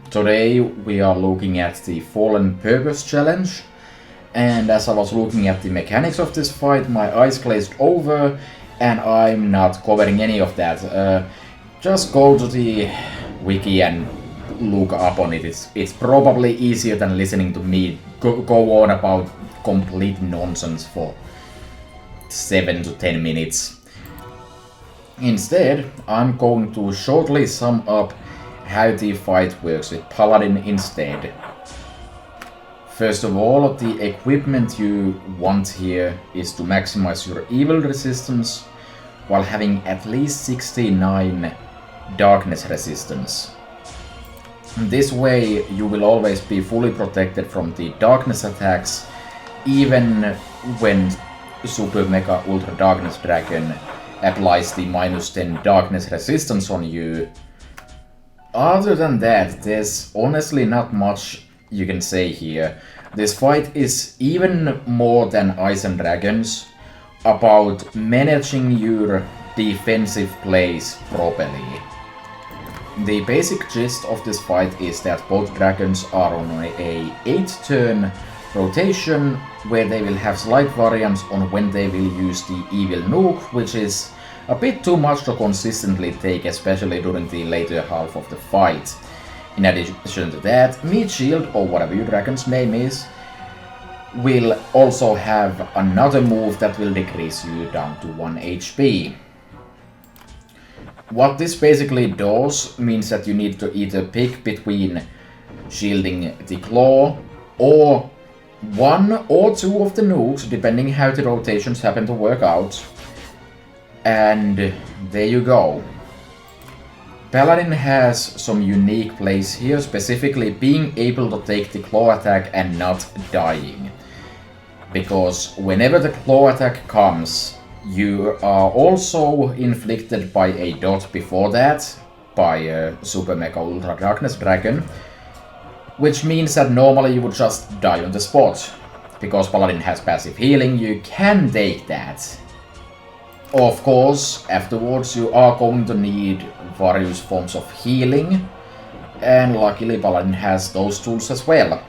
Today we are looking at the Fallen Purpose challenge, and as I was looking at the mechanics of this fight, my eyes glazed over, and I'm not covering any of that. Just go to the wiki and look up on it. It's probably easier than listening to me go on about complete nonsense for 7 to 10 minutes. Instead, I'm going to shortly sum up how the fight works with Paladin instead. First of all, the equipment you want here is to maximize your evil resistance while having at least 69 darkness resistance. This way you will always be fully protected from the darkness attacks, even when Super Mega Ultra Darkness Dragon applies the -10 darkness resistance on you. Other than that, there's honestly not much you can say here. This fight is even more than Ice and Dragons about managing your defensive plays properly. The basic gist of this fight is that both dragons are on a 8-turn rotation where they will have slight variance on when they will use the evil nuke, which is a bit too much to consistently take, especially during the later half of the fight. In addition to that, Meat Shield, or whatever your dragon's name is, will also have another move that will decrease you down to 1 HP. What this basically does means that you need to either pick between shielding the claw or 1 or 2 of the nukes, depending how the rotations happen to work out. And there you go. Paladin has some unique plays here, specifically being able to take the claw attack and not dying. Because whenever the claw attack comes, you are also inflicted by a dot before that, by Super Mega Ultra Darkness Dragon, which means that normally you would just die on the spot. Because Paladin has passive healing, you can take that. Of course, afterwards you are going to need various forms of healing, and luckily Paladin has those tools as well.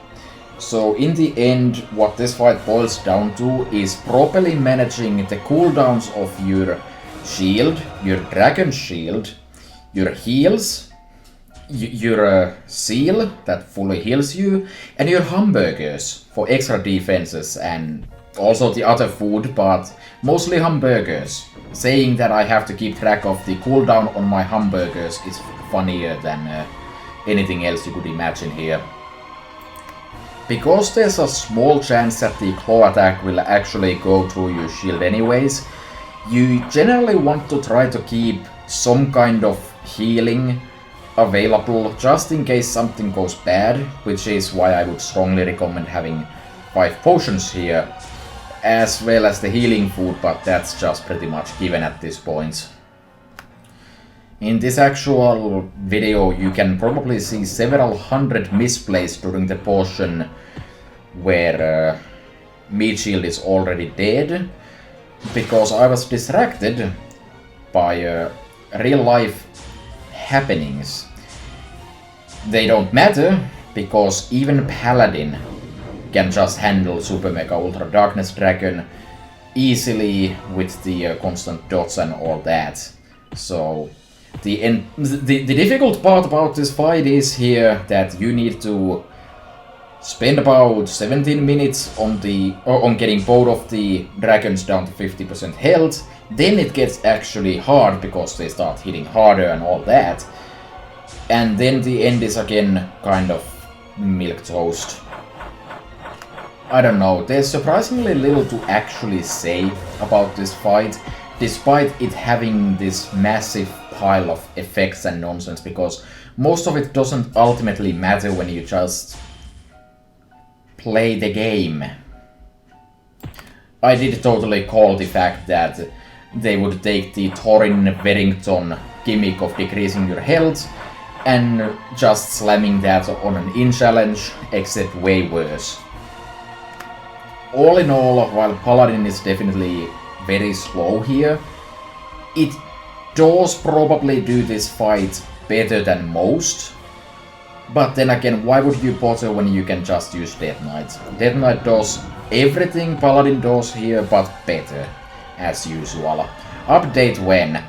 So in the end, what this fight boils down to is properly managing the cooldowns of your shield, your dragon shield, your heals, your seal that fully heals you, and your hamburgers for extra defenses, and also the other food, but mostly hamburgers. Saying that I have to keep track of the cooldown on my hamburgers is funnier than anything else you could imagine here. Because there's a small chance that the claw attack will actually go through your shield anyways, you generally want to try to keep some kind of healing available just in case something goes bad, which is why I would strongly recommend having 5 potions here, as well as the healing food, but that's just pretty much given at this point. In this actual video you can probably see several hundred misplays during the portion where Meat Shield is already dead, because I was distracted by real life happenings. They don't matter, because even Paladin can just handle Super Mega Ultra Darkness Dragon easily with the constant dots and all that. So the difficult part about this fight is here that you need to spend about 17 minutes on getting both of the dragons down to 50% health. Then it gets actually hard because they start hitting harder and all that. And then the end is again kind of milquetoast. I don't know, there's surprisingly little to actually say about this fight, despite it having this massive pile of effects and nonsense, because most of it doesn't ultimately matter when you just play the game. I did totally call the fact that they would take the Thorin Verrington gimmick of decreasing your health and just slamming that on an in-challenge, except way worse. All in all, while Paladin is definitely very slow here, it does probably do this fight better than most. But then again, why would you bother when you can just use Death Knight? Death Knight does everything Paladin does here, but better, as usual. Update when?